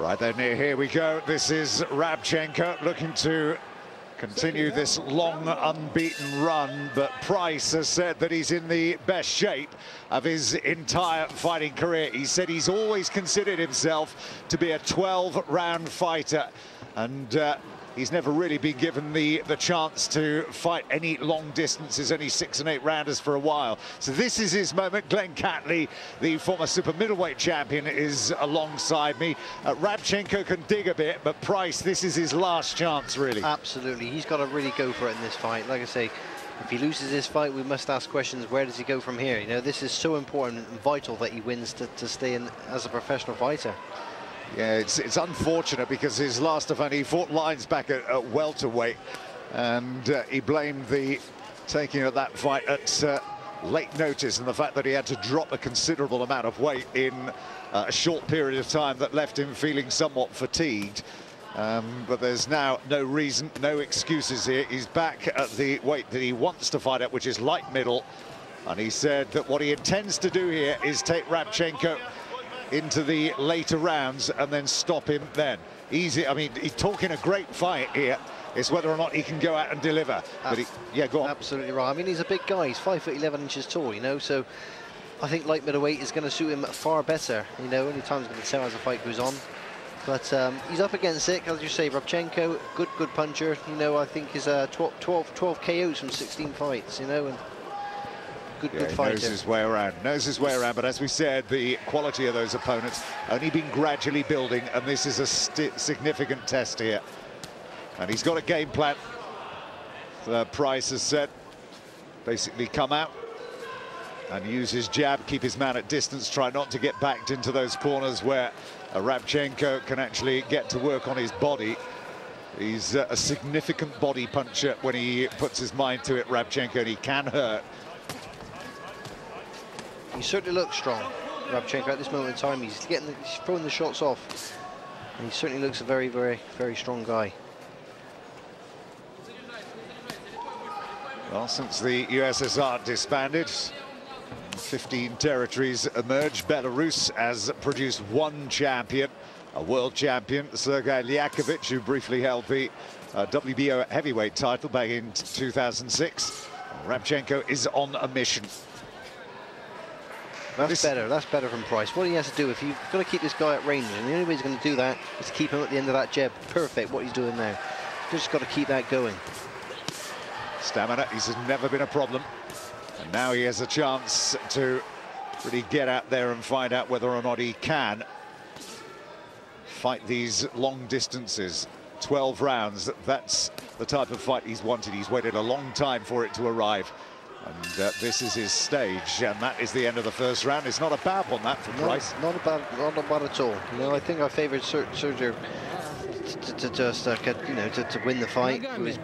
Right then, here we go. This is Rabchenko looking to continue this long unbeaten run, but Pryce has said that he's in the best shape of his entire fighting career. He said he's always considered himself to be a 12-round fighter, and he's never really been given the chance to fight any long distances, only 6 and 8 rounders for a while. So this is his moment. Glenn Catley, the former super middleweight champion, is alongside me. Rabchenko can dig a bit, but Pryce, this is his last chance, really. Absolutely, he's got to really go for it in this fight. Like I say, if he loses this fight, we must ask questions, where does he go from here? You know, this is so important and vital that he wins to stay in as a professional fighter. Yeah, it's unfortunate because his last event, he fought Lyons back at welterweight, and he blamed the taking of that fight at late notice and the fact that he had to drop a considerable amount of weight in a short period of time that left him feeling somewhat fatigued. But there's now no reason, no excuses here. He's back at the weight that he wants to fight at, which is light middle, and he said that what he intends to do here is take Rabchenko into the later rounds and then stop him then. Easy, I mean, he's talking a great fight here. It's whether or not he can go out and deliver. But yeah, go on. Absolutely right. I mean, he's a big guy. He's 5'11" tall, you know, so I think light middleweight is going to suit him far better. You know, only time's going to tell as the fight goes on. But he's up against it, as you say, Rabchenko, good puncher. You know, I think he's 12 KOs from 16 fights, you know, and good fighter. Knows his way around, but as we said, the quality of those opponents only been gradually building, and this is a significant test here. And he's got a game plan. Pryce has said, basically come out and use his jab, keep his man at distance, try not to get backed into those corners where Rabchenko can actually get to work on his body. He's a significant body puncher when he puts his mind to it, Rabchenko, and he can hurt. He certainly looks strong, Rabchenko, at this moment in time. He's throwing the shots off, and he certainly looks a very, very strong guy. Well, since the USSR disbanded, 15 territories emerged. Belarus has produced one champion, a world champion, Sergey Rabchenko, who briefly held the WBO heavyweight title back in 2006. Rabchenko is on a mission. That's better from Pryce. What he has to do, if he's got to keep this guy at range, and the only way he's going to do that is to keep him at the end of that jab. Perfect, what he's doing now. He's just got to keep that going. Stamina, he's never been a problem. And now he has a chance to really get out there and find out whether or not he can fight these long distances. 12 rounds, that's the type of fight he's wanted. He's waited a long time for it to arrive. And this is his stage, and that is the end of the first round. It's not a bad one, that, for Pryce. Not a bad at all. You know, I think I favoured Sergey to win the fight with his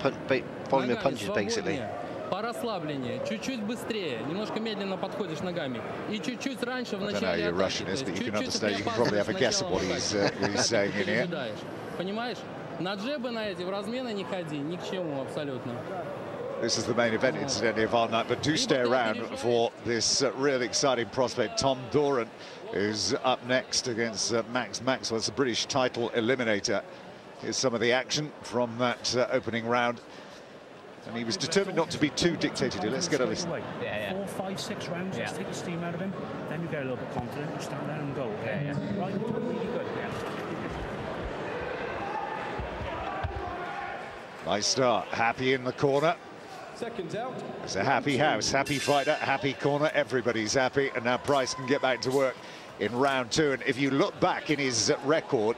volume of punches, basically. По расслаблению, чуть-чуть быстрее, немножко медленно подходишь ногами, и чуть-чуть раньше в начале. I don't know how your Russian is, but you can understand. You can probably have a guess of what he's saying in here. Понимаешь? На джебы на эти в размены не ходи, ни к чему абсолютно. This is the main event, incidentally, of our night, but do stay around for this really exciting prospect, Tom Doran, who's up next against Max Maxwell. It's a British title eliminator. Here's some of the action from that opening round. And he was determined not to be too dictated. Let's get a listen. 4, 5, 6 rounds, just take the steam out of him. Then you get a little bit confident, you stand there and go. Right, really good, Nice start. Happy in the corner. Seconds out. It's a happy house, happy fighter, happy corner. Everybody's happy, and now Pryce can get back to work in round 2. And if you look back in his record,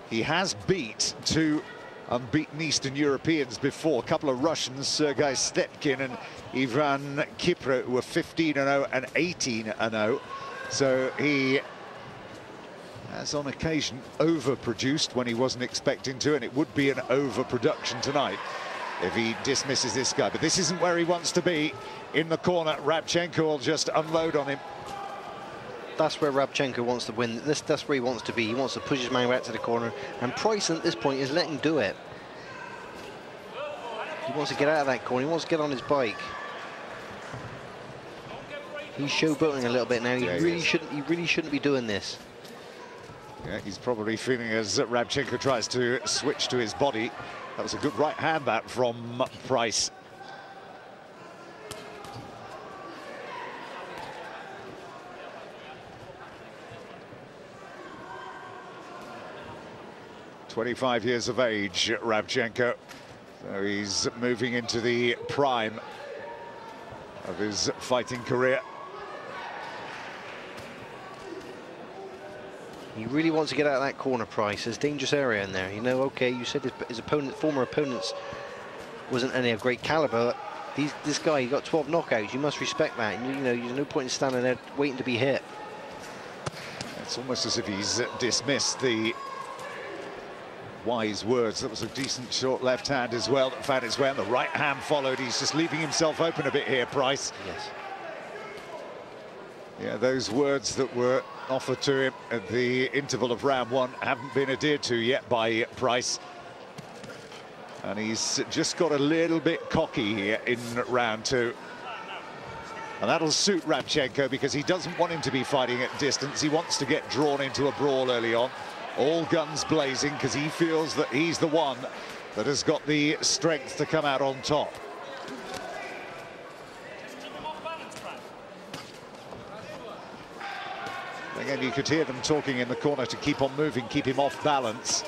he has beat 2 unbeaten Eastern Europeans before. A couple of Russians, Sergei Stepkin and Ivan Kipra, who were 15-0 and 18-0. So he has on occasion overproduced when he wasn't expecting to, and it would be an overproduction tonight if he dismisses this guy. But this isn't where he wants to be. In the corner, Rabchenko will just unload on him. That's where Rabchenko wants to win. That's where he wants to be. He wants to push his man back to the corner, and Pryce at this point is letting him do it. He wants to get out of that corner. He wants to get on his bike. He's showboating a little bit now. He really shouldn't be doing this. Yeah, he's probably feeling as Rabchenko tries to switch to his body. That was a good right hand that from Pryce. "25 years of age, Rabchenko. So he's moving into the prime of his fighting career. He really wants to get out of that corner, Pryce. There's dangerous area in there. You know, okay, you said his former opponents wasn't any of great caliber. This guy, he got 12 knockouts. You must respect that. You know, there's no point in standing there waiting to be hit. It's almost as if he's dismissed the wise words. That was a decent short left hand as well that found its way, and the right hand followed. He's just leaving himself open a bit here, Pryce. Yes. Yeah, those words that were offered to him at the interval of round one haven't been adhered to yet by Pryce. And he's just got a little bit cocky here in round two. And that'll suit Rabchenko because he doesn't want him to be fighting at distance. He wants to get drawn into a brawl early on. All guns blazing because he feels that he's the one that has got the strength to come out on top. Again, you could hear them talking in the corner to keep on moving, keep him off balance.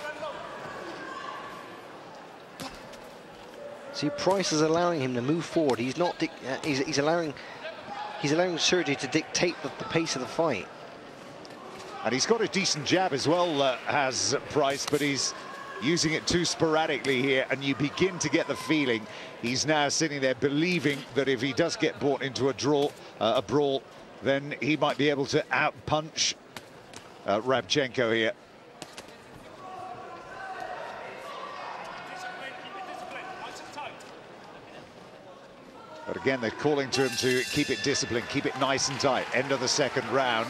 See, Pryce is allowing him to move forward. He's not. He's allowing Sergey to dictate the pace of the fight. And he's got a decent jab as well, has Pryce, but he's using it too sporadically here, and you begin to get the feeling he's now sitting there believing that if he does get brought into a brawl, then he might be able to out-punch Rabchenko here. But again, they're calling to him to keep it disciplined, keep it nice and tight. End of the second round.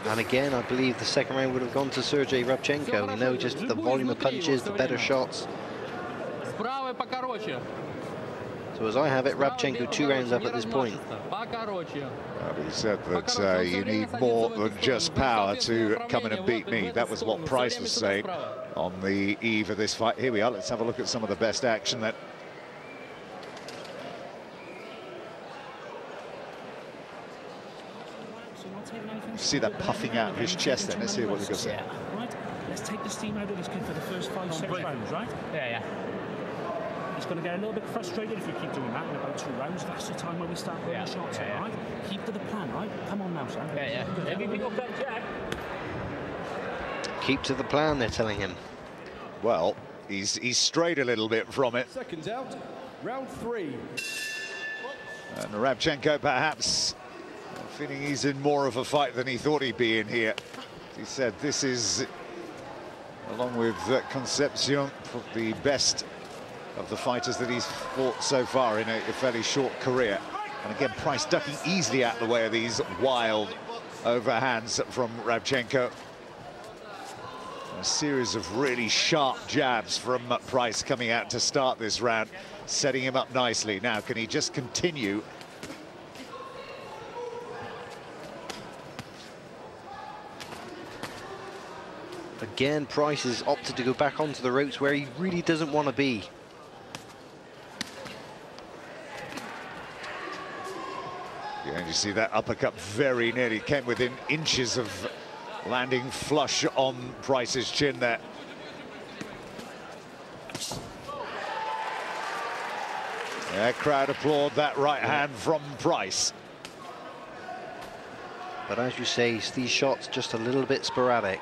And again, I believe the second round would have gone to Sergey Rabchenko. You know, just the volume of punches, the better shots. So as I have it, Rabchenko 2 rounds up at this point. Well, he said that you need more than just power to come in and beat me. That was what Pryce was saying on the eve of this fight. Here we are. Let's have a look at some of the best action that. See that puffing out of his chest then. Let's see what he goes there. Right, let's take the steam out of this kid for the first 5-6 rounds, right? Yeah. He's going to get a little bit frustrated if we keep doing that in about 2 rounds. That's the time when we start putting the shots in, right? Keep to the plan, right? Come on now, son. Yeah. Everything okay, Jack? Keep to the plan, they're telling him. Well, he's strayed a little bit from it. Seconds out, round 3. And Rabchenko perhaps feeling he's in more of a fight than he thought he'd be in here. He said this is, along with Concepcion, the best of the fighters that he's fought so far in a fairly short career. And again, Pryce ducking easily out the way of these wild overhands from Rabchenko. A series of really sharp jabs from Pryce coming out to start this round, setting him up nicely. Now, can he just continue? Again, Pryce has opted to go back onto the ropes where he really doesn't want to be. Yeah, and you see that uppercut very nearly came within inches of landing flush on Pryce's chin there. Yeah, crowd applaud that right hand from Pryce. But as you say, these shots just a little bit sporadic.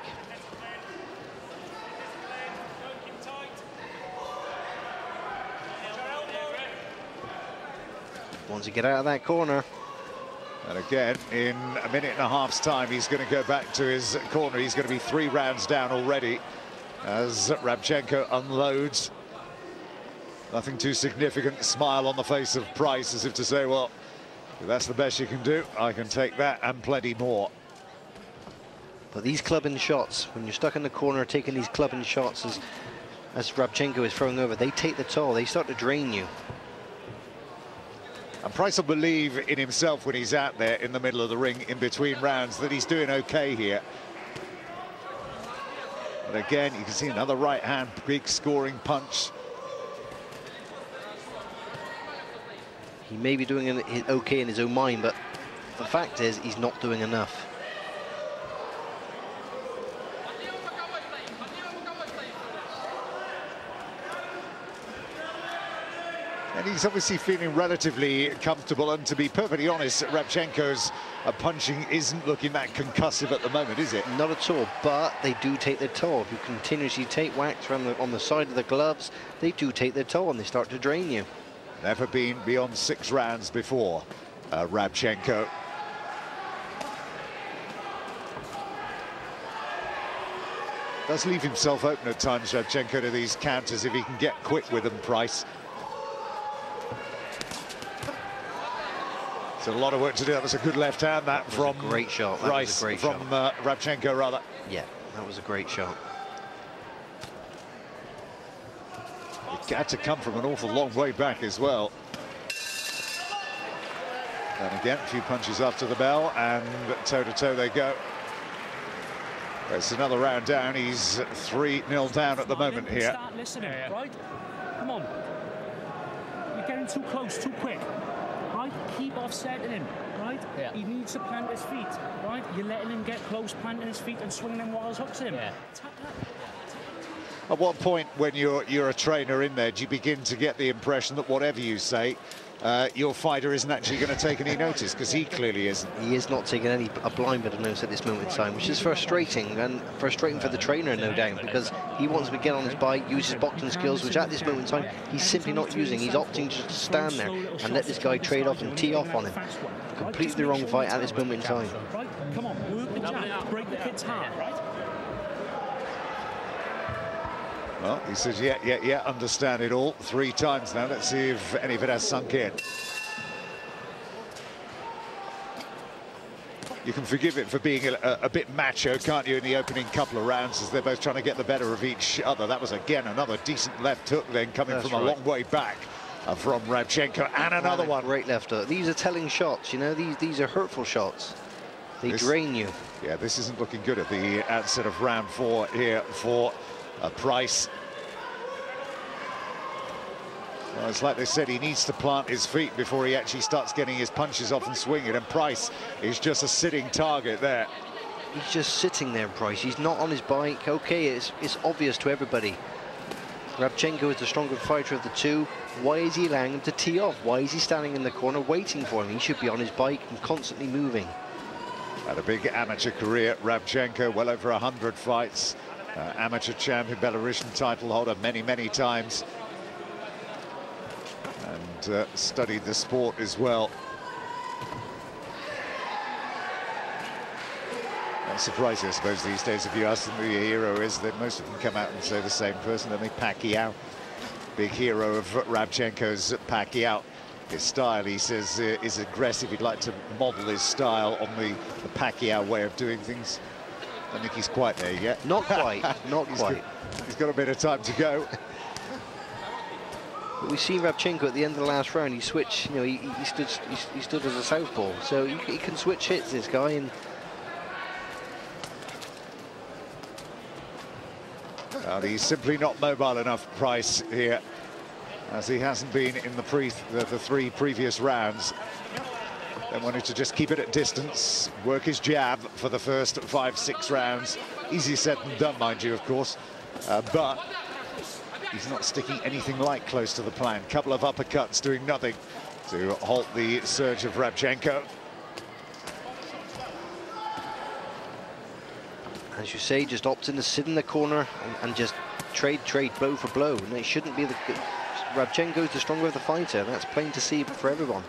Wants to get out of that corner. And again, in a minute and a half's time, he's going to go back to his corner. He's going to be 3 rounds down already as Rabchenko unloads. Nothing too significant. Smile on the face of Pryce as if to say, well, if that's the best you can do, I can take that and plenty more. But these clubbing shots, when you're stuck in the corner taking these clubbing shots as Rabchenko is throwing over, they take the toll. They start to drain you. And Pryce will believe in himself when he's out there in the middle of the ring in between rounds that he's doing okay here. But again, you can see another right hand, big scoring punch. He may be doing it okay in his own mind, but the fact is he's not doing enough. And he's obviously feeling relatively comfortable, and to be perfectly honest, Rabchenko's punching isn't looking that concussive at the moment, is it? Not at all, but they do take their toll. If you continuously take whacks on the side of the gloves, they do take their toll and they start to drain you. Never been beyond 6 rounds before, Rabchenko. Does leave himself open at times, Rabchenko, to these counters if he can get quick with them, Pryce. So a lot of work to do. That was a good left hand, that from a great shot. That Pryce, was a great from shot. Rabchenko, rather. Yeah, that was a great shot. It had to come from an awful long way back as well. And again, a few punches after the bell, and toe-to-toe they go. It's another round down. He's 3-0 down at the moment here. Start listening, right? Come on. You're getting too close, too quick. Right? Keep offsetting him, right? Yeah. He needs to plant his feet, right? You're letting him get close, planting his feet and swinging them while his hooks him. Yeah. Tap that. At what point, when you're a trainer in there, do you begin to get the impression that whatever you say, your fighter isn't actually going to take any notice? Because he clearly isn't. He is not taking a blind bit of notice at this moment in time, which is frustrating, and frustrating for the trainer, no doubt, because he wants to get on his bike, use his boxing skills, which at this moment in time he's simply not using. He's opting just to stand there and let this guy trade off and tee off on him. Completely the wrong fight at this moment in time. Right? Come on, work the jab, break the kid's heart, right? Well, he says, yeah, understand it all 3 times now. Let's see if any of it has sunk in. You can forgive it for being a bit macho, can't you, in the opening couple of rounds, as they're both trying to get the better of each other. That was, again, another decent left hook then coming from a long way back from Rabchenko, and another one. Great left hook. These are telling shots, you know, these are hurtful shots. They drain you. Yeah, this isn't looking good at the outset of round 4 here for Pryce. Well, it's like they said, he needs to plant his feet before he actually starts getting his punches off and swinging, and Pryce is just a sitting target there. He's just sitting there, Pryce. He's not on his bike. Okay, it's obvious to everybody. Rabchenko is the stronger fighter of the two. Why is he allowing him to tee off? Why is he standing in the corner waiting for him? He should be on his bike and constantly moving. Had a big amateur career, Rabchenko, well over 100 fights. Amateur champion, Belarusian title holder many times, and studied the sport as well. Not surprising, I suppose, these days, if you ask them who your hero is, that most of them come out and say the same person. Only Pacquiao, big hero of Rabchenko's, Pacquiao. His style, he says, is aggressive. He'd like to model his style on the Pacquiao way of doing things. I think he's quite there yet. Not quite, not quite. He's got a bit of time to go. But we see Rabchenko at the end of the last round. He switched, you know, he stood as a southpaw, so he can switch hits, this guy. And he's simply not mobile enough, Pryce, here, as he hasn't been in the 3 previous rounds. They wanted to just keep it at distance, work his jab for the first 5-6 rounds. Easy said than done, mind you, of course. But he's not sticking anything like close to the plan. Couple of uppercuts doing nothing to halt the surge of Rabchenko. As you say, just opting to sit in the corner and just trade blow for blow. And it shouldn't be Rabchenko's the stronger of the fighter. That's plain to see for everyone.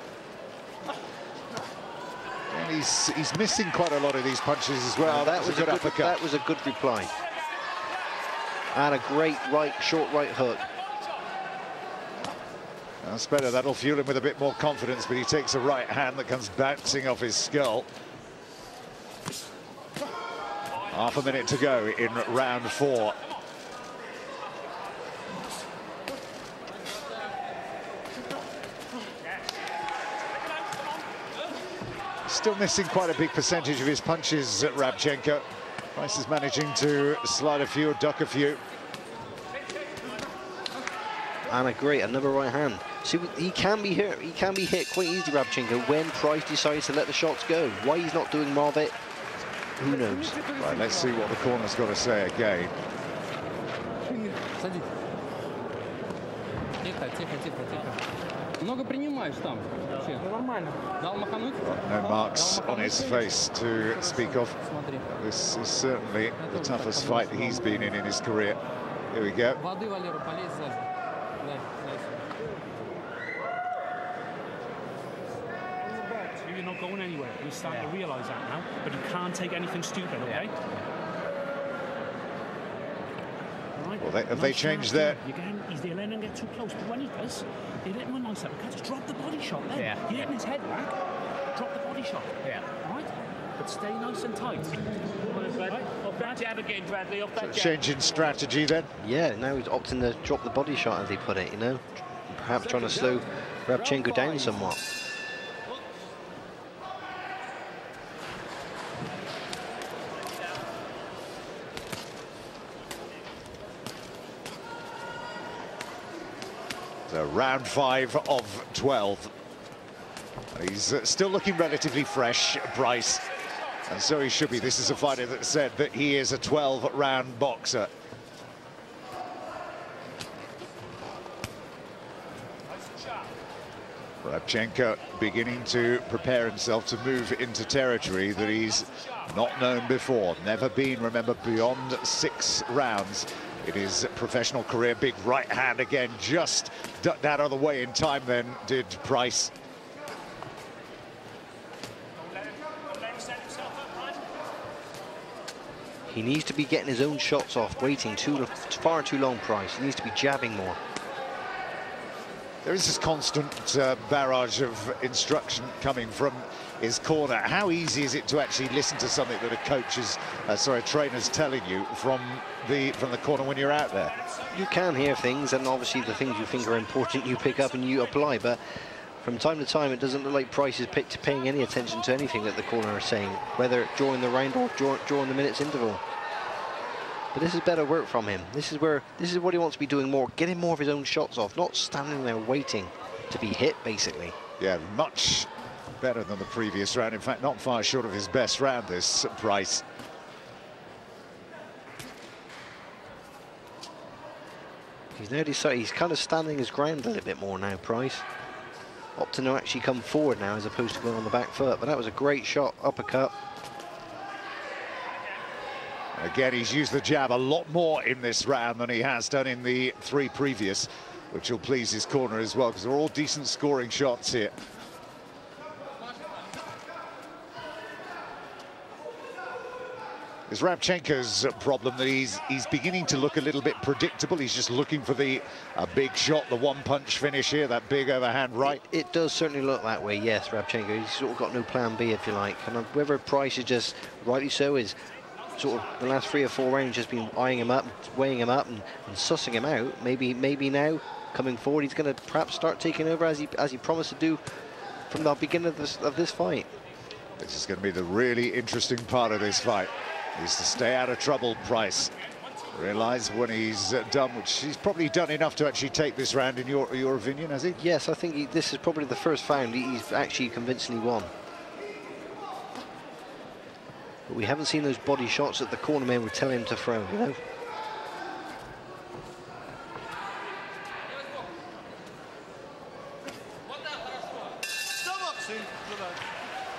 And he's missing quite a lot of these punches as well. That was a good uppercut. That was a good reply. And a great short right hook. That's better. That'll fuel him with a bit more confidence, but he takes a right hand that comes bouncing off his skull. Half a minute to go in round 4. still missing quite a big percentage of his punches at Rabchenko. Pryce is managing to slide a few, duck a few. And another right hand. See, he can be hit. He can be hit quite easily, Rabchenko, when Pryce decides to let the shots go. Why he's not doing more of it, who knows? Right, let's see what the corner's got to say again. Много принимаешь там. Нормально. Дал махануть? No marks on his face to speak of. This is certainly the toughest fight he's been in his career. Here we go. Воды, Валера, полезь сзади. You're not going anywhere. You're starting to realise that now, but you can't take anything stupid, okay? Right. Well, have they changed their... He's letting him get too close, but when he does, they let him run nice up. Just drop the body shot then. You're hitting his head back. Drop the body shot. Right? But stay nice and tight. Right? Off that jab again, Bradley. Off that jab. Change in strategy then? Yeah, now he's opting to drop the body shot, as they put it, you know? Perhaps trying to slow Rabchenko down somewhat. So round 5 of 12. He's still looking relatively fresh, Pryce, and so he should be. This is a fighter that said that he is a 12-round boxer. Rabchenko beginning to prepare himself to move into territory that he's not known before. Never been, remember, beyond 6 rounds in his professional career. Big right hand again, just ducked out of the way in time then, did Pryce. He needs to be getting his own shots off, waiting far too long, Pryce. He needs to be jabbing more. There is this constant barrage of instruction coming from his corner. How easy is it to actually listen to something that a coach is, a trainer's telling you from the corner when you're out there? You can hear things, and obviously the things you think are important you pick up and you apply, but from time to time it doesn't look like Pryce is paying any attention to anything that the corner is saying, whether during the round or during the minutes interval. But this is better work from him. This is what he wants to be doing more, getting more of his own shots off, not standing there waiting to be hit, basically. Yeah, much better than the previous round. In fact, not far short of his best round, this Pryce. He's now decided he's kind of standing his ground a little bit more now, Pryce. Opting to actually come forward now as opposed to going on the back foot. But that was a great shot, uppercut. Again, he's used the jab a lot more in this round than he has done in the 3 previous, which will please his corner as well, because they're all decent scoring shots here. It's Rabchenko's problem that he's beginning to look a little bit predictable. He's just looking for a big shot, the one-punch finish here, that big overhand right. It does certainly look that way, yes, Rabchenko. He's sort of got no plan B, if you like. And whether Pryce is just, rightly so, is sort of the last 3 or 4 rounds just been eyeing him up, weighing him up and sussing him out. Maybe now, coming forward, he's going to perhaps start taking over as he promised to do from the beginning of this fight. This is going to be the really interesting part of this fight. Is to stay out of trouble, Pryce. Realise when he's done, which he's probably done enough to actually take this round, in your opinion, has he? Yes, I think this is probably the first round he's actually convincingly won. But we haven't seen those body shots that the cornermen would tell him to throw, you know?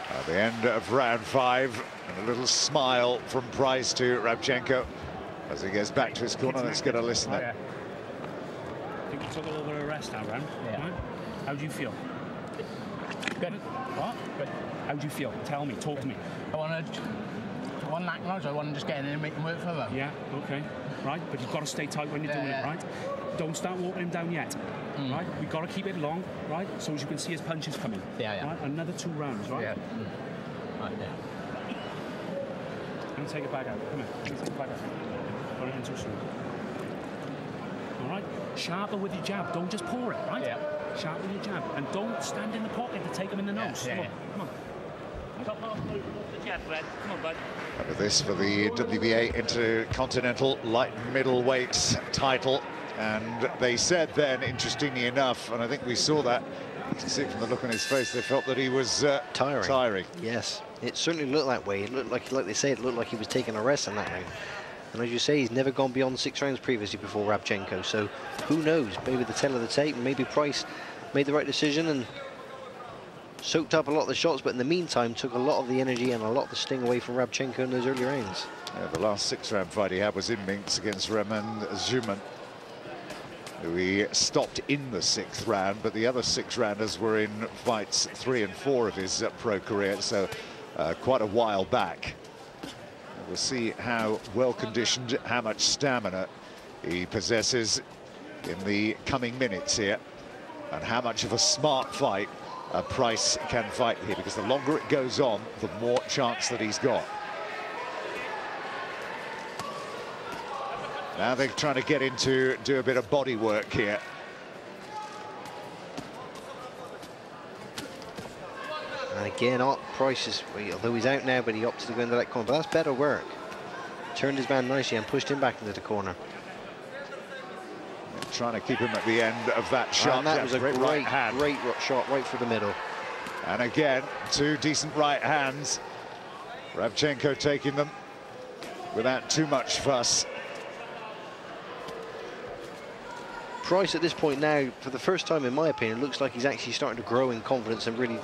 At the end of round 5, and a little smile from Pryce to Rabchenko as he goes back to his corner. Let's get a listen there. I think you took a little bit of rest that round. Yeah. Right? How do you feel? Good. What? Good. How do you feel? Tell me, talk to me. I want to just get in and make them work for them. Yeah, okay. Right, but you've got to stay tight when you're doing it, right? Don't start walking him down yet. Right? We've got to keep it long, right? So as you can see his punches coming. Yeah. Right? Another 2 rounds, right? Yeah. Right, yeah. I'm going to take it back out. Come here. Take it back out. Put it into a swing. All right? Sharper with your jab. Don't just pour it, right? Yeah. Sharp with your jab. And don't stand in the pocket to take him in the nose. Yeah. Come on. Come on. With this for the WBA Inter-Continental light middleweight title. And they said then, interestingly enough, and I think we saw that, you can see it from the look on his face, they felt that he was tiring. Yes, it certainly looked that way. It looked like they say, it looked like he was taking a rest in that round. And as you say, he's never gone beyond 6 rounds previously before Rabchenko. So who knows? Maybe the tail of the tape, maybe Pryce made the right decision and soaked up a lot of the shots, but in the meantime took a lot of the energy and a lot of the sting away from Rabchenko in those early rounds. Yeah, the last 6-round fight he had was in Minsk against Roman Zuman, who he stopped in the 6th round, but the other 6 rounders were in fights 3 and 4 of his pro career, so quite a while back. We'll see how well conditioned, how much stamina he possesses in the coming minutes here, and how much of a smart fight Pryce can fight here, because the longer it goes on, the more chance that he's got. Now they're trying to get into do a bit of body work here. And again, Pryce is, although he's out now, but he opted to go into that corner. But that's better work. Turned his man nicely and pushed him back into the corner. Trying to keep him at the end of that shot. And that was a great hand. Great shot right through the middle. And again, 2 decent right hands. Rabchenko taking them without too much fuss. Pryce at this point now, for the first time in my opinion, looks like he's actually starting to grow in confidence and really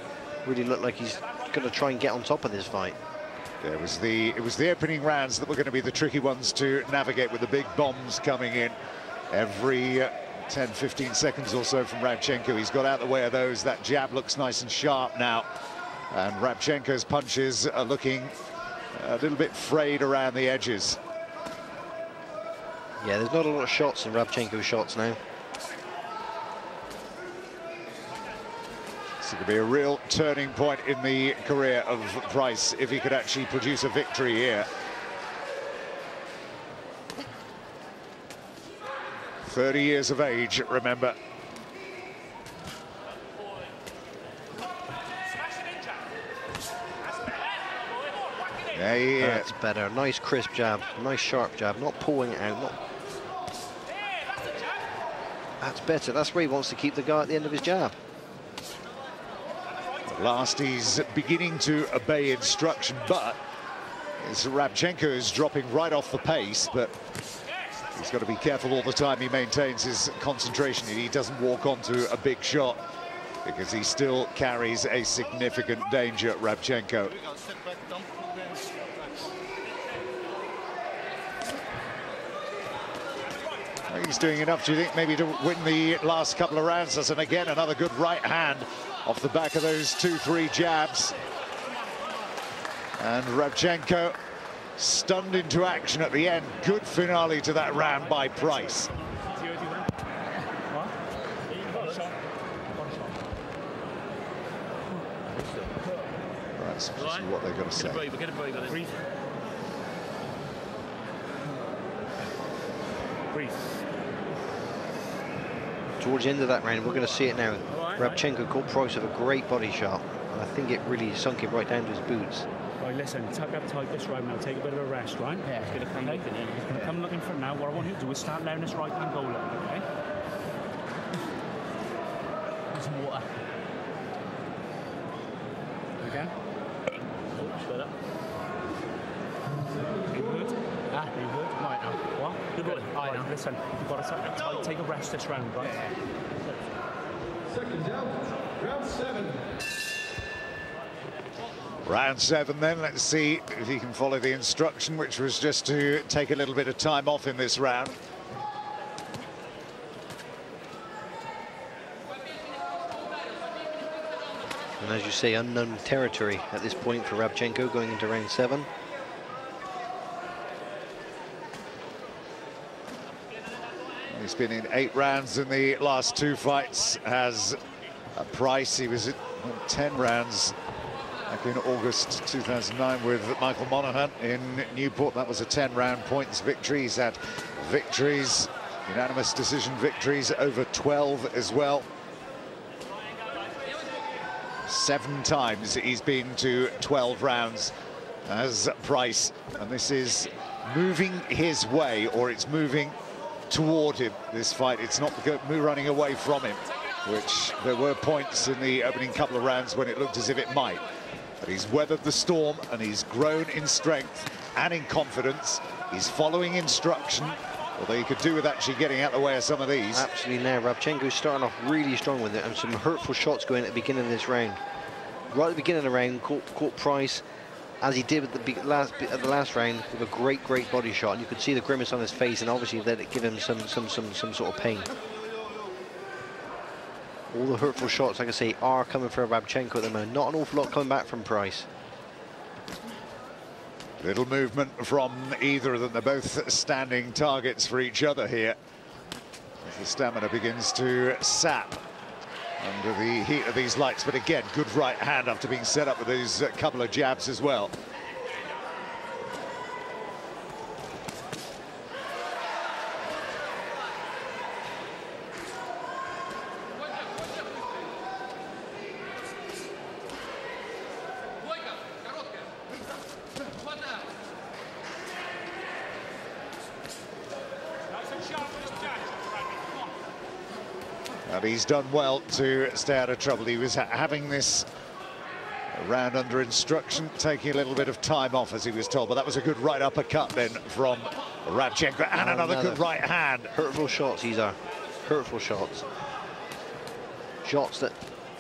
look like he's going to try and get on top of this fight. Yeah, it was the opening rounds that were going to be the tricky ones to navigate, with the big bombs coming in every 10-15 seconds or so from Rabchenko. He's got out of the way of those. That jab looks nice and sharp now, and Rabchenko's punches are looking a little bit frayed around the edges. Yeah, there's not a lot of shots in Rabchenko's shots now. This could be a real turning point in the career of Pryce if he could actually produce a victory here. 30 years of age, remember. Yeah, That's better. Nice crisp jab, nice sharp jab, not pulling it out. That's better. That's where he wants to keep the guy at the end of his jab. At last, he's beginning to obey instruction, but Rabchenko is dropping right off the pace, but he's got to be careful all the time he maintains his concentration and he doesn't walk onto a big shot, because he still carries a significant danger, Rabchenko. He's doing enough, do you think, maybe to win the last couple of rounds? And again, another good right hand off the back of those 2-3 jabs. And Rabchenko stunned into action at the end. Good finale to that round by Pryce. Right, so this is what they've got to say. Breathe. Towards the end of that round, we're going to see it now. Rabchenko caught Pryce with a great body shot, and I think it really sunk him right down to his boots. Right, listen, tuck up tight this round now, take a bit of a rest, right? Yeah. He's going to come looking in. He's going to come looking for now. What I want you to do is start letting this right hand go, okay? There's some water. Again. Oh, shut up. You good? Ah, you good? Right now. What? You're good. Right now. Listen, you've got to tuck up tight, take a rest this round, right? Yeah. Second down, round 7. Round 7 then, let's see if he can follow the instruction, which was just to take a little bit of time off in this round. And as you say, unknown territory at this point for Rabchenko going into round 7. He's been in 8 rounds in the last 2 fights. As Pryce, he was at 10 rounds back in August 2009 with Michael Monaghan in Newport. That was a 10-round points victory. He's had victories, unanimous decision victories over 12 as well. 7 times he's been to 12 rounds as Pryce, and this is moving his way, or it's moving toward him, this fight. It's not running away from him, which there were points in the opening couple of rounds when it looked as if it might. But he's weathered the storm, and he's grown in strength and in confidence. He's following instruction, although he could do with actually getting out of the way of some of these. Absolutely now. Rabchenko's starting off really strong with it, and some hurtful shots going at the beginning of this round. Right at the beginning of the round, caught Pryce, as he did at the last round, with a great body shot, and you could see the grimace on his face, and obviously let it give him some sort of pain. All the hurtful shots, like I say, are coming for Rabchenko at the moment. Not an awful lot coming back from Pryce. Little movement from either of them. They're both standing targets for each other here, as the stamina begins to sap under the heat of these lights. But again, good right hand after being set up with those couple of jabs as well. And he's done well to stay out of trouble. He was having this round under instruction, taking a little bit of time off, as he was told. But that was a good right uppercut then from Rabchenko, and another good right hand. Hurtful shots, these are. Hurtful shots. Shots that,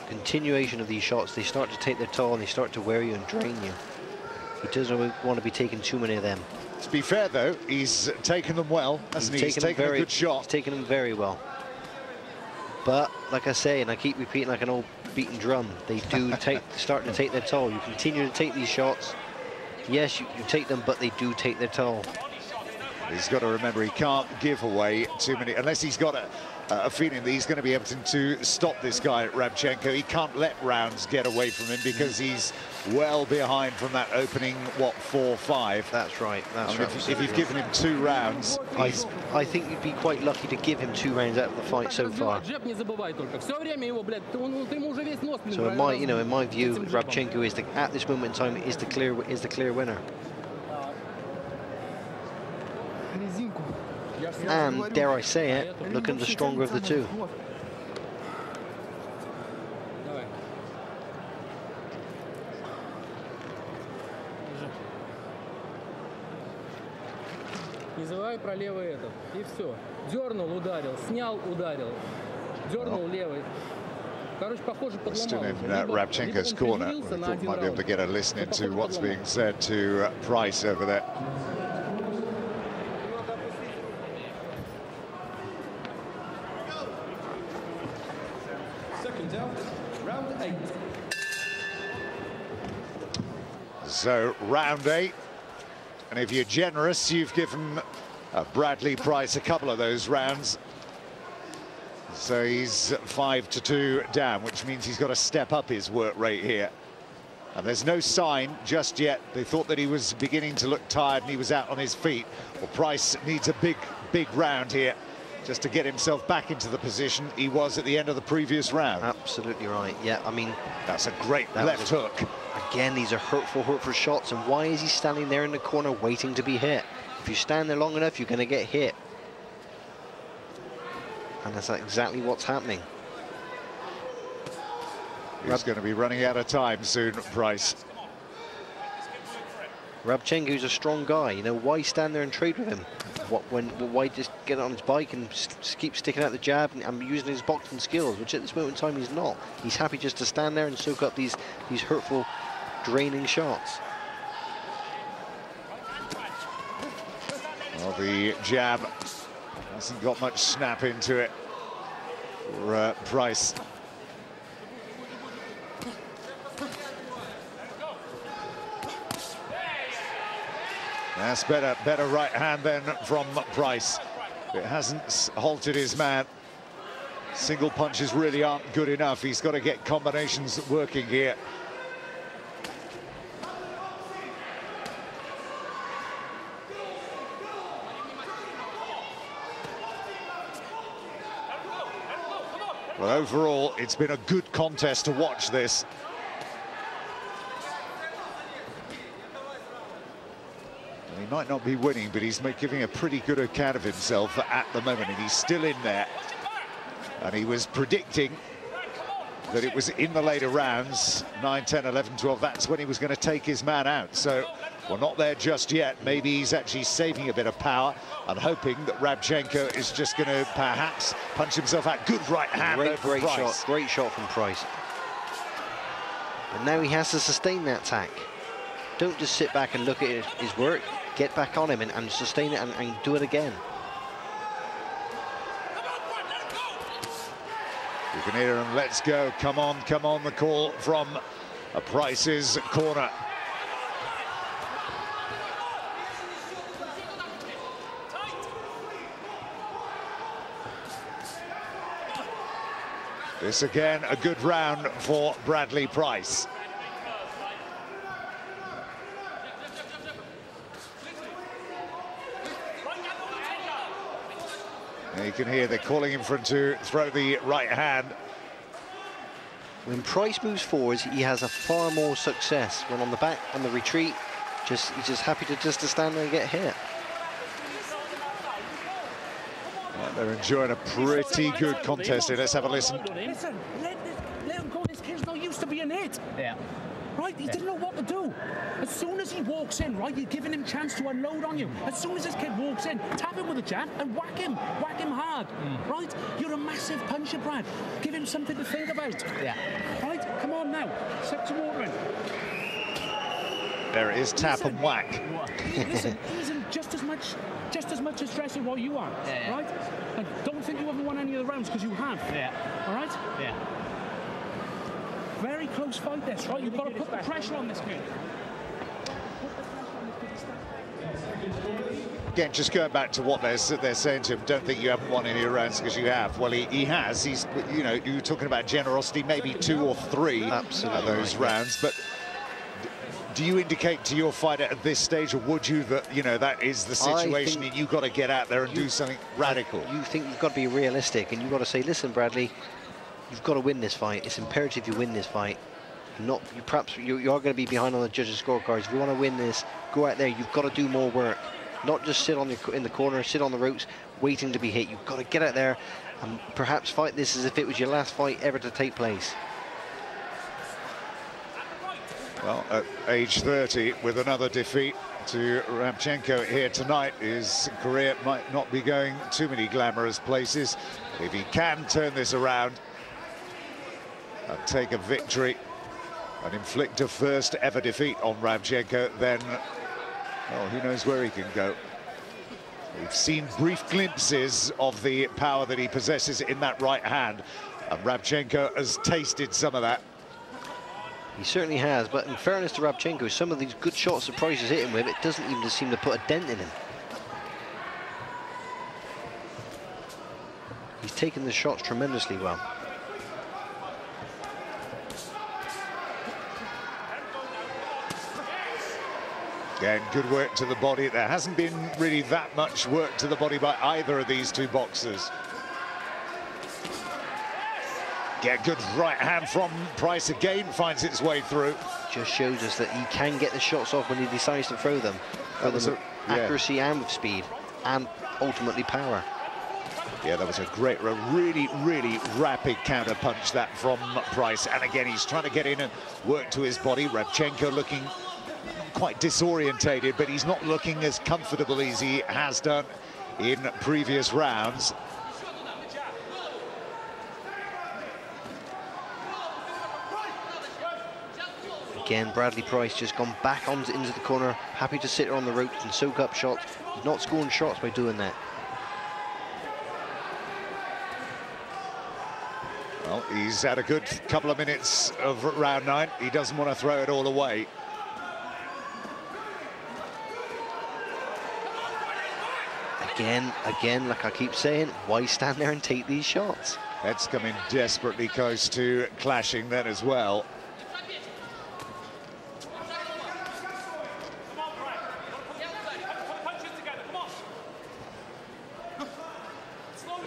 continuation of these shots, they start to take their toll, and they start to wear you and drain you. He doesn't want to be taking too many of them. To be fair, though, he's taken them well, hasn't he? He's taken a good shot. He's taken them very well. But, like I say, and I keep repeating like an old beaten drum, they do start to take their toll. You continue to take these shots. Yes, you take them, but they do take their toll. He's got to remember he can't give away too many, unless he's got a feeling that he's going to be able to stop this guy, Rabchenko. He can't let rounds get away from him, because he's well behind from that opening, what, 4-5. That's right. That's right. If you've given him 2 rounds, I think you'd be quite lucky to give him 2 rounds out of the fight so far. So in my view, Rabchenko is at this moment in time is the clear winner. And dare I say it, looking the stronger of the two. Называй про левый этот, и все. Дернул, ударил, снял, ударил. Дернул левый. Короче, похоже, подломал. Still in Rabchenko's corner. I thought we might be able to get a listen into what's being said to Pryce over there. Seconds out, round 8. So, round 8. And if you're generous, you've given Bradley Pryce a couple of those rounds. So he's 5-2 down, which means he's got to step up his work rate here. And there's no sign just yet. They thought that he was beginning to look tired and he was out on his feet. Well, Pryce needs a big round here just to get himself back into the position he was at the end of the previous round. Absolutely right. Yeah, I mean, that's a great left hook. Again, these are hurtful shots. And why is he standing there in the corner waiting to be hit? If you stand there long enough, you're going to get hit. And that's exactly what's happening. He's going to be running out of time soon, Pryce. Rabchenko's a strong guy. You know, why stand there and trade with him? Why just get on his bike and keep sticking out the jab and using his boxing skills, which at this moment in time he's not. He's happy just to stand there and soak up these hurtful, draining shots. Well, the jab hasn't got much snap into it for Pryce. That's better right hand then from Pryce. It hasn't halted his man. Single punches really aren't good enough. He's got to get combinations working here. Well, overall, it's been a good contest to watch this. He might not be winning, but he's giving a pretty good account of himself at the moment, and he's still in there. And he was predicting that it was in the later rounds, 9, 10, 11, 12, that's when he was going to take his man out. So we're not there just yet. Maybe he's actually saving a bit of power and hoping that Rabchenko is just going to perhaps punch himself out. Good right hand. Great shot from Pryce. But now he has to sustain that attack. Don't just sit back and look at his work. Get back on him and sustain it and do it again. You can hear him, let's go, come on, the call from Pryce's corner. This again, a good round for Bradley Pryce. You can hear they're calling him for him to throw the right hand. When Pryce moves forwards, he has a far more success. When on the back, on the retreat, he's just happy to stand there and get hit. Well, they're enjoying a pretty good contest here. Let's have a listen. Listen, let him go. This kid's not used to being hit. Yeah. Right, he didn't know what to do. As soon as he walks in, right, you're giving him chance to unload on you. As soon as this kid walks in, tap him with a jab and whack him hard. Right, you're a massive puncher, Brad. Give him something to think about. Yeah. Right, come on now, suck some water in. There it is, tap and whack. Listen, he's in just as much stress as what you are. Yeah. Right, and don't think you haven't won any of the rounds because you have. Yeah. All right. Yeah. Very close fight this, right? You've got to put the pressure on this kid. Again, just going back to what they're saying to him, don't think you haven't won any rounds because you have. Well, he has. He's, you know, you're talking about generosity, maybe 2 or 3 of those rounds. But do you indicate to your fighter at this stage, or would you that, you know, that is the situation and you've got to get out there and do something radical? You think you've got to be realistic and you've got to say, listen, Bradley, you've got to win this fight. It's imperative you win this fight. Perhaps you are going to be behind on the judges' scorecards. If you want to win this, go out there. You've got to do more work. Not just sit in the corner, sit on the ropes, waiting to be hit. You've got to get out there and perhaps fight this as if it was your last fight ever to take place. Well, at age 30, with another defeat to Rabchenko here tonight, his career might not be going too many glamorous places. If he can turn this around and take a victory and inflict a first ever defeat on Rabchenko, then, well, who knows where he can go. We've seen brief glimpses of the power that he possesses in that right hand, and Rabchenko has tasted some of that. He certainly has, but in fairness to Rabchenko, some of these good shots that Pryce is hitting with, it doesn't even seem to put a dent in him. He's taken the shots tremendously well. Again, good work to the body. There hasn't been really that much work to the body by either of these two boxers. Yeah, good right hand from Pryce again, finds its way through. Just shows us that he can get the shots off when he decides to throw them. With accuracy and with speed, and ultimately power. Yeah, that was a great, really, really rapid counter punch that from Pryce. And again, he's trying to get in and work to his body. Rabchenko looking quite disorientated, but he's not looking as comfortable as he has done in previous rounds. Again, Bradley Pryce just gone back into the corner, happy to sit on the ropes and soak up shots. He's not scoring shots by doing that. Well, he's had a good couple of minutes of round 9. He doesn't want to throw it all away. Again, like I keep saying, why stand there and take these shots? Heads coming desperately close to clashing then as well.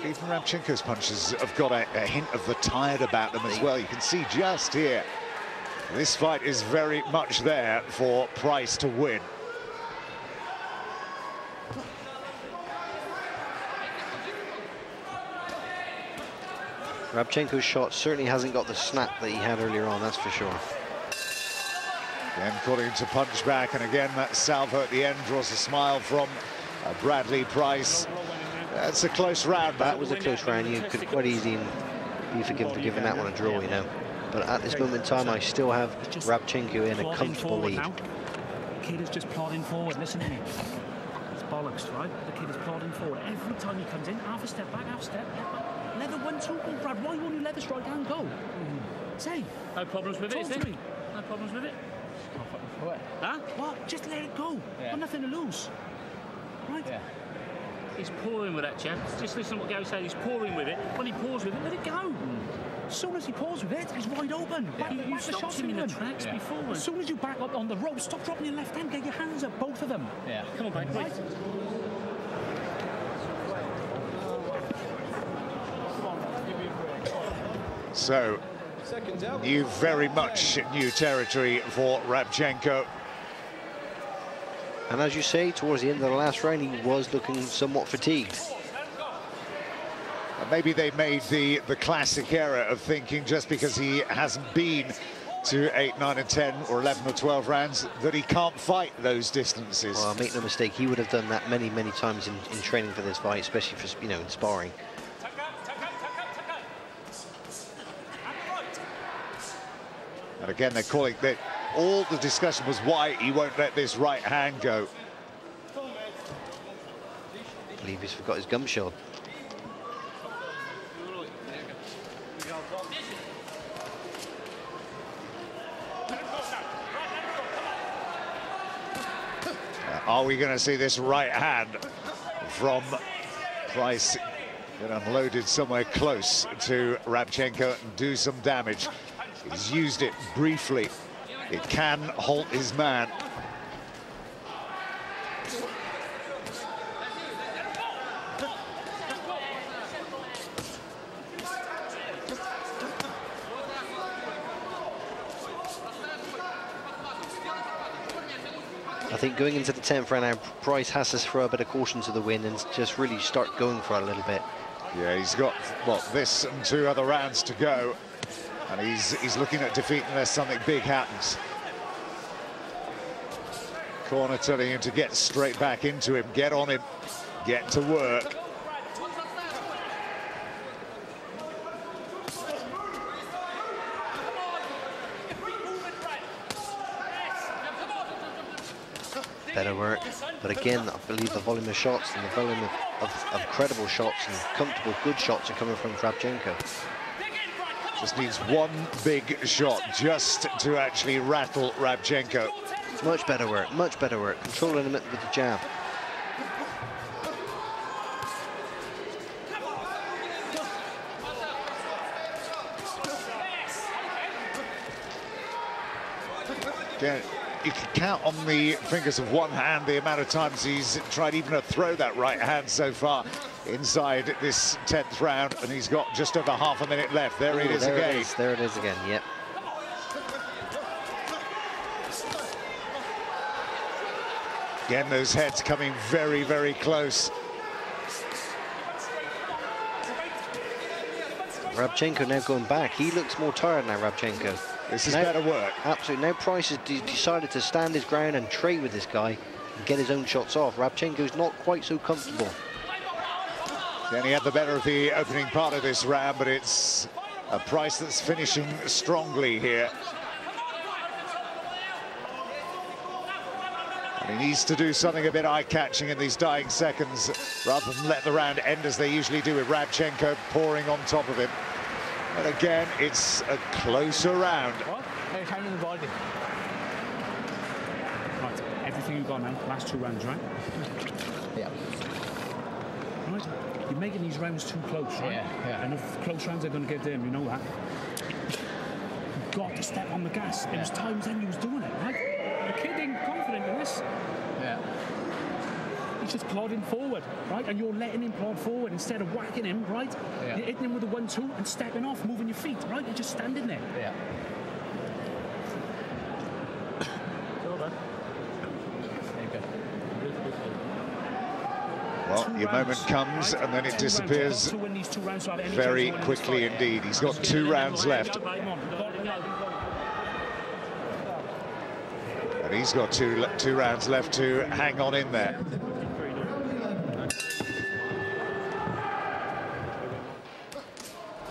Even Rabchenko's punches have got a hint of the tired about them as well. You can see just here, this fight is very much there for Pryce to win. Rabchenko's shot certainly hasn't got the snap that he had earlier on, that's for sure. Again, calling him to punch back, and again, that salvo at the end draws a smile from Bradley Pryce. That's a close round. That was a close round. You could quite easily be forgiven for giving that one a draw, you know. But at this moment in time, I still have Rabchenko in a comfortable lead. Now. The kid is just plodding forward. Listen to me. It's bollocks, right? The kid is plodding forward. Every time he comes in, half a step back, half a step back. Leather 1-2. Oh, Brad, why won't you let the strike and go? Say. No problems with it, is Talk to it? me. No problems with it. What? Huh? What? Just let it go. Yeah. Got nothing to lose. Right? Yeah. He's pouring with that, chap. Just listen to what Gary said. He's pouring with it. When he pours with it, let it go. As soon as he paws with it, he's wide open. Yeah. You stopped him in the tracks before. As soon as you back up on the rope, stop dropping your left hand, get your hands up, both of them. Yeah. Come on, mate. Right. So, very much new territory for Rabchenko. And as you say, towards the end of the last round, he was looking somewhat fatigued. Maybe they made the classic error of thinking just because he hasn't been to 8, 9 and 10 or 11 or 12 rounds that he can't fight those distances. Well, make no mistake, he would have done that many times in training for this fight, especially for, you know, in sparring. And again, they're calling that all the discussion was why he won't let this right hand go. I believe he's forgot his gum shield. Are we going to see this right hand from Pryce get unloaded somewhere close to Rabchenko and do some damage? He's used it briefly. It can halt his man. I think going into the 10th round now, Pryce has to throw a bit of caution to the wind and just really start going for it a little bit. Yeah, he's got, what, this and 2 other rounds to go. And he's looking at defeat unless something big happens. Corner telling him to get straight back into him, get on him, get to work. Better work, but again, I believe the volume of shots and the volume of credible shots and comfortable, good shots are coming from Rabchenko. Just needs one big shot just to actually rattle Rabchenko. Much better work, controlling him with the jab. Again, you can count on the fingers of one hand the amount of times he's tried even to throw that right hand so far inside this 10th round, and he's got just over half a minute left. There it is again. There it is again, yep. Again, those heads coming very, very close. Rabchenko now going back. He looks more tired now, Rabchenko. This is better work. Absolutely. Now Pryce has decided to stand his ground and trade with this guy and get his own shots off. Rabchenko's not quite so comfortable. Then he had the better of the opening part of this round, but it's a Pryce that's finishing strongly here. And he needs to do something a bit eye-catching in these dying seconds rather than let the round end as they usually do with Rabchenko pouring on top of him. And again, it's a closer round. What? Hey, hand in the body. Right, everything you've got now, last 2 rounds, right? Yeah. Right, you're making these rounds too close, right? Yeah. And if close rounds are going to get them, you know that. You've got to step on the gas. It was times then he was doing it, right? The kid ain't confident in this. Yeah. He's just plodding forward, right? And you're letting him plod forward instead of whacking him, right? Yeah. You're hitting him with a 1-2 and stepping off, moving your feet, right? You're just standing there. Yeah. Well, your moment comes and then it disappears very quickly indeed. He's got 2 rounds left. And he's got two rounds left to hang on in there.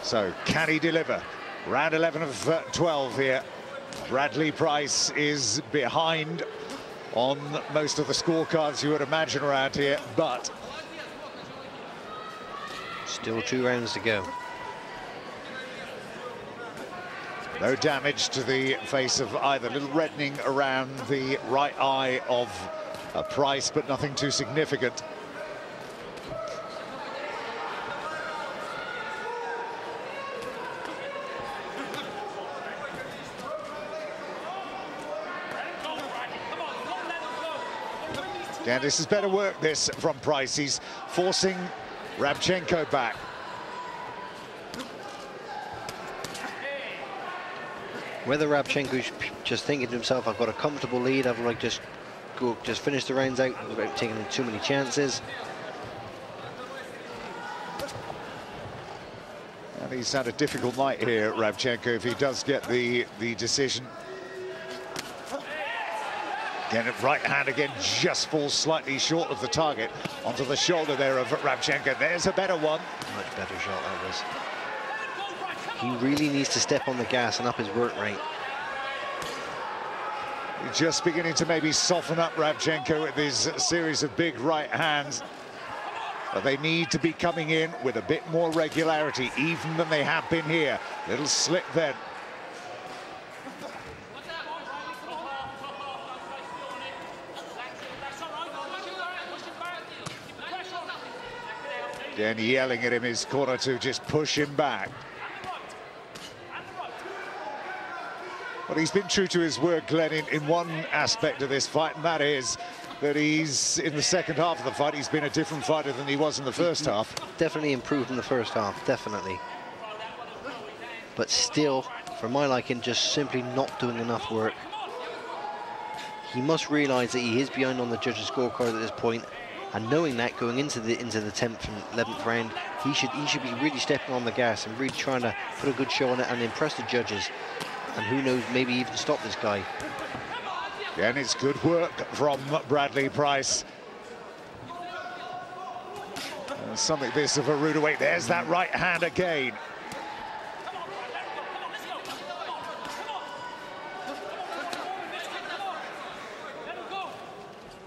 So, can he deliver? Round 11 of 12 here. Bradley Pryce is behind on most of the scorecards you would imagine around here, but still 2 rounds to go. No damage to the face of either. Little reddening around the right eye of Pryce, but nothing too significant. Yeah, this is better work, this, from Pryce. He's forcing Rabchenko back. Whether Rabchenko's just thinking to himself, I've got a comfortable lead, I've like just finish the rounds out without taking too many chances. And he's had a difficult night here, Rabchenko, if he does get the decision. Again, right hand again just falls slightly short of the target onto the shoulder there of Rabchenko. There's a better one. Much better shot that was. He really needs to step on the gas and up his work rate. Just beginning to maybe soften up Rabchenko with his series of big right hands. But they need to be coming in with a bit more regularity, even than they have been here. Little slip then. Again, yelling at him, his corner to just push him back. Well, he's been true to his word, Glenn, in one aspect of this fight, and that is that he's, in the second half of the fight, he's been a different fighter than he was in the first half. Definitely improved in the first half, definitely. But still, for my liking, just simply not doing enough work. He must realise that he is behind on the judges' scorecard at this point, and knowing that going into the 10th and 11th round, he should be really stepping on the gas and really trying to put a good show on it and impress the judges. And who knows, maybe even stop this guy. Yeah, and it's good work from Bradley Pryce. Something this of a rude away. There's that right hand again.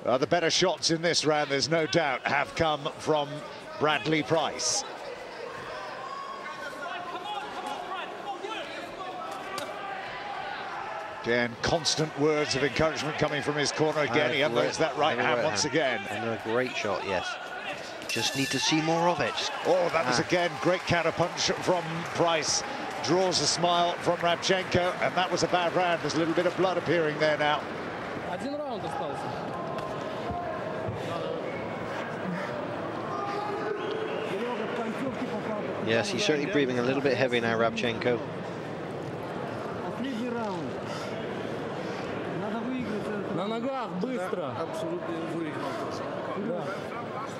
The better shots in this round, there's no doubt, have come from Bradley Pryce. Again, constant words of encouragement coming from his corner again. He unloads that right hand once again. And a great shot, yes. Just need to see more of it. Oh, that was again great counter punch from Pryce. Draws a smile from Rabchenko, and that was a bad round. There's a little bit of blood appearing there now. Один раунд остался. Yes, he's certainly breathing a little bit heavy now, Rabchenko. На ногах, быстро. Абсолютно выиграл.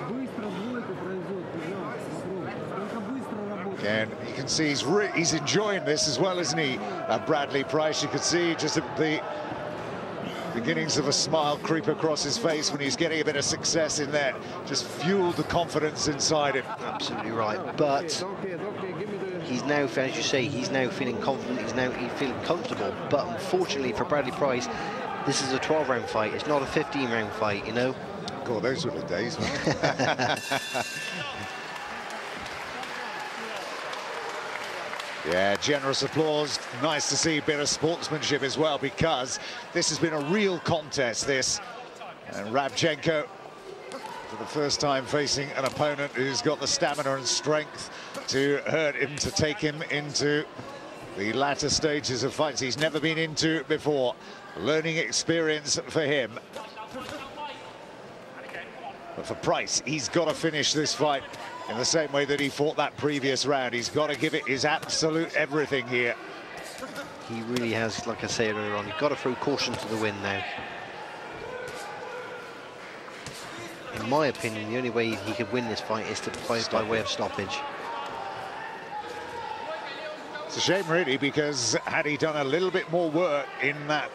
Быстро двойку производит, только быстро работает. Again, you can see he's enjoying this as well, isn't he? Bradley Pryce, you can see just the beginnings of a smile creep across his face when he's getting a bit of success in there. Just fueled the confidence inside him. Absolutely right, but he's now, as you say, he's now feeling confident, he's feeling comfortable. But unfortunately for Bradley Pryce, this is a 12-round fight. It's not a 15-round fight, you know? God, those were the days, man. Yeah, generous applause. Nice to see a bit of sportsmanship as well, because this has been a real contest, this. And Rabchenko, for the first time, facing an opponent who's got the stamina and strength to hurt him, to take him into the latter stages of fights he's never been into before. Learning experience for him. But for Pryce, he's got to finish this fight in the same way that he fought that previous round. He's got to give it his absolute everything here. He really has, like I said earlier on, he's got to throw caution to the wind now. in my opinion, the only way he could win this fight is to fight by way of stoppage. It's a shame, really, because had he done a little bit more work in that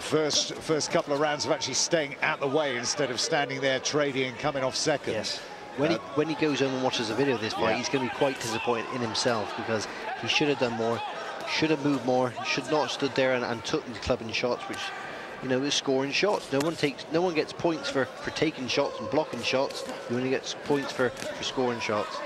first couple of rounds of actually staying out the way instead of standing there trading and coming off second. Yes. When he goes home and watches the video of this fight, he's going to be quite disappointed in himself, because he should have done more, should have moved more, should not have stood there and took the clubbing shots, which, you know, is scoring shots. No one gets points for taking shots and blocking shots. You only get points for scoring shots.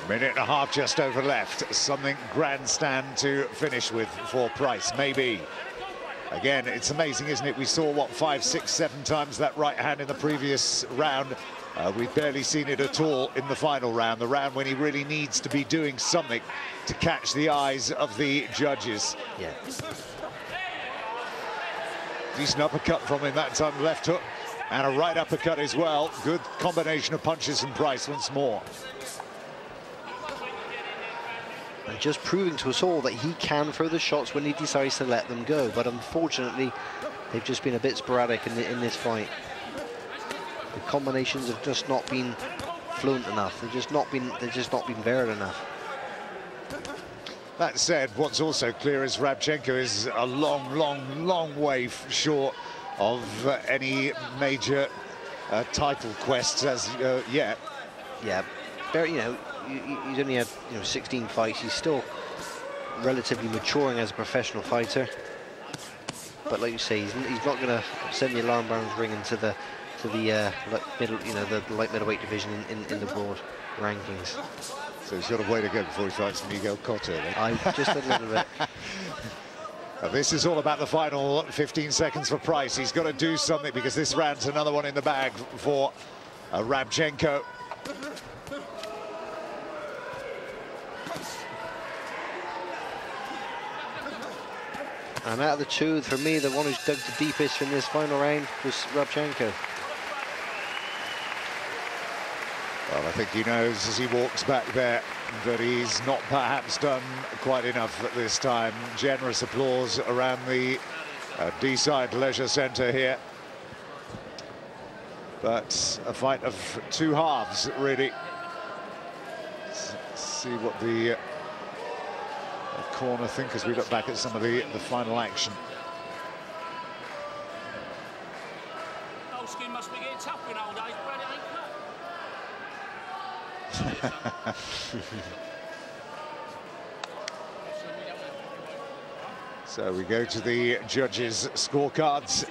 Minute and a half just over left. Something grandstand to finish with for Pryce, maybe. Again, it's amazing, isn't it? We saw, what, 5, 6, 7 times that right hand in the previous round. We've barely seen it at all in the final round, the round when he really needs to be doing something to catch the eyes of the judges. Yeah. Decent uppercut from him that time, left hook, and a right uppercut as well. Good combination of punches from Pryce once more. And just proving to us all that he can throw the shots when he decides to let them go. But unfortunately, they've just been a bit sporadic in this fight. The combinations have just not been fluent enough. They've just not been varied enough. That said, what's also clear is Rabchenko is a long way short of any major title quests as yet. Yeah, you know, he's only had 16 fights. He's still relatively maturing as a professional fighter. But like you say, he's not going to send the alarm bells ringing to the light middleweight division in the broad rankings. So he's got a way to go before he fights Miguel Cotto. Just a little bit. This is all about the final 15 seconds for Pryce. He's got to do something, because this round's another one in the bag for Rabchenko. And out of the two, for me, the one who's dug the deepest in this final round was Rabchenko. Well, I think he knows as he walks back there that he's not perhaps done quite enough at this time. Generous applause around the D-side leisure centre here. But a fight of two halves, really. Let's see what the corner think as we look back at some of the final action. Old skin must be getting tough in old age, Brad, ain't So we go to the judges' scorecards.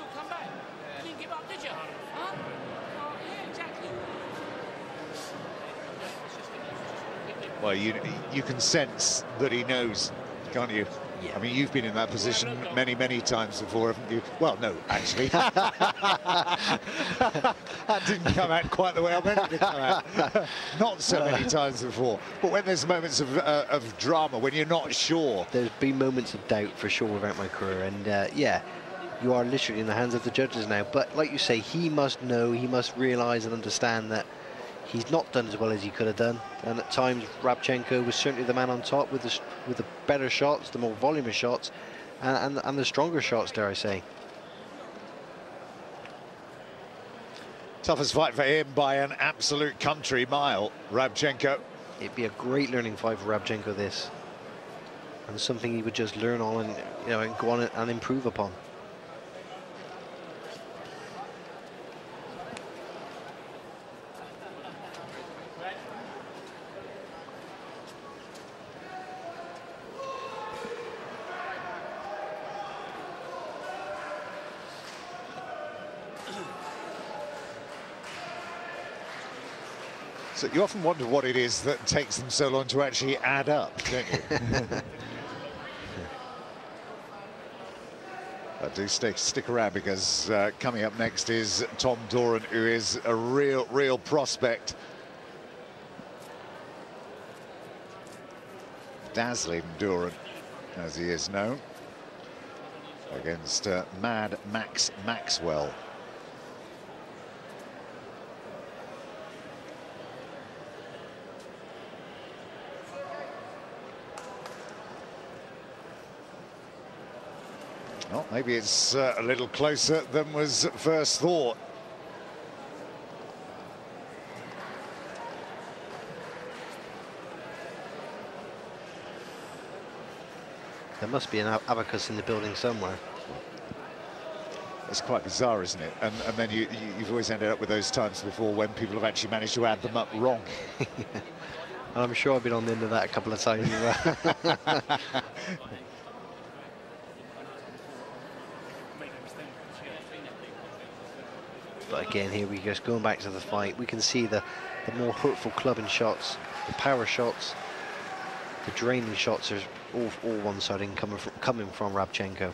Well, you can sense that he knows, can't you? Yeah. I mean, you've been in that position many times before, haven't you? Well, no, actually. That didn't come out quite the way I meant it to come out. Not so many times before. But when there's moments of drama, when you're not sure. There's been moments of doubt, for sure, throughout my career. And, yeah, you are literally in the hands of the judges now. But, like you say, he must know, he must realise and understand that he's not done as well as he could have done, and at times Rabchenko was certainly the man on top with the better shots, the more voluminous shots, and the stronger shots, dare I say. Toughest fight for him by an absolute country mile, Rabchenko. It'd be a great learning fight for Rabchenko, this, and something he would just learn on and and go on and improve upon. So you often wonder what it is that takes them so long to actually add up, don't you? Do stick around, because coming up next is Tom Doran, who is a real prospect. Dazzling Doran, as he is known, against Mad Max Maxwell. Well, maybe it's a little closer than was at first thought. There must be an abacus in the building somewhere. It's quite bizarre, isn't it? And then you've always ended up with those times before when people have actually managed to add them up wrong. And I'm sure I've been on the end of that a couple of times. But again, here we go, going back to the fight, we can see the more hurtful clubbing shots, the power shots, the draining shots are all one-sided coming from Rabchenko.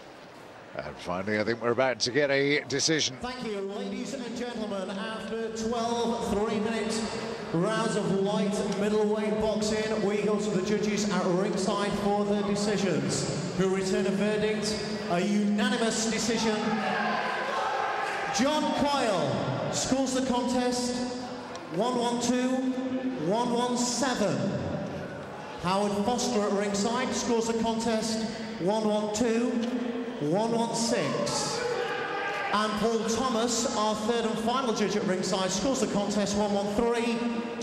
And finally, I think we're about to get a decision. Thank you, ladies and gentlemen. After 12 3-minute rounds of light middleweight boxing, we go to the judges at ringside for the decisions, who return a verdict, a unanimous decision. John Coyle scores the contest 1-1-2, 1-1-7. Howard Foster at ringside scores the contest 1-1-2, 1-1-6. And Paul Thomas, our third and final judge at ringside, scores the contest 1-1-3,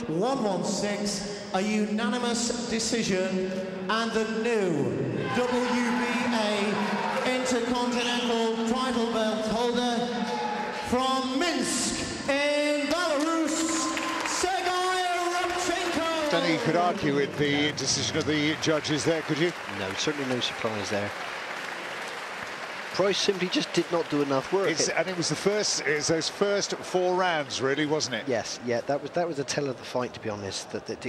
1-1-6. A unanimous decision, and the new WBA Intercontinental title belt holder from Minsk in Belarus, Sergey Rabchenko. Don't think you could argue with the decision of the judges there, could you? No, certainly no surprise there. Pryce simply just did not do enough work. And it was those first 4 rounds, really, wasn't it? Yes, yeah, that was the tell of the fight, to be honest. That